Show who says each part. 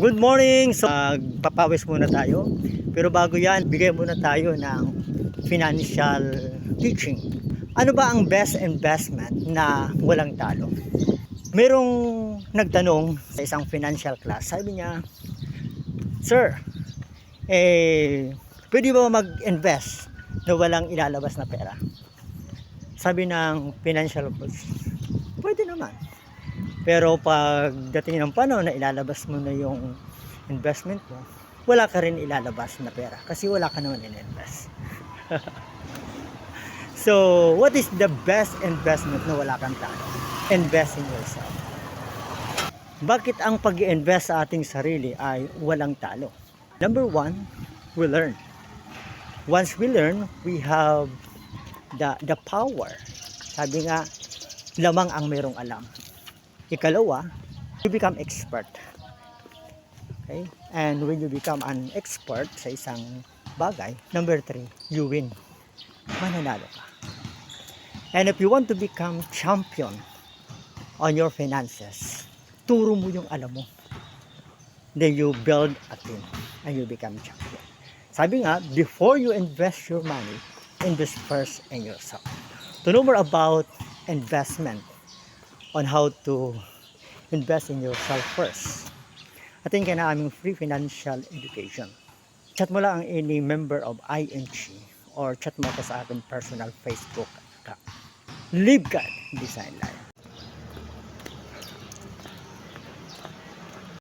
Speaker 1: Good morning! So, papawis muna tayo. Pero bago yan, bigay muna tayo ng financial teaching. Ano ba ang best investment na walang talo? Merong nagtanong sa isang financial class. Sabi niya, Sir, pwede ba mag-invest na walang ilalabas na pera? Sabi ng financial coach, pwede naman. Pero pag dating ng panahon na ilalabas mo na yung investment mo, wala ka rin ilalabas na pera kasi wala ka naman in-invest. So, what is the best investment na wala kang talo? Invest in yourself. Bakit ang pag-i-invest sa ating sarili ay walang talo? Number one, we learn. Once we learn, we have the power. Sabi nga, lamang ang mayroong alam. Ikalawa, you become expert. Okay? And when you become an expert sa isang bagay, number three, you win. Mananalo ka. And if you want to become champion on your finances, turo mo yung alam mo. Then you build a team and you become champion. Sabi nga, before you invest your money, invest first in yourself. To know more about investment, on how to invest in yourself first, atin ka na aming free financial education. Chat mo lang ang any member of ING or chat mo ako sa aking personal Facebook account. Live God, Design Life.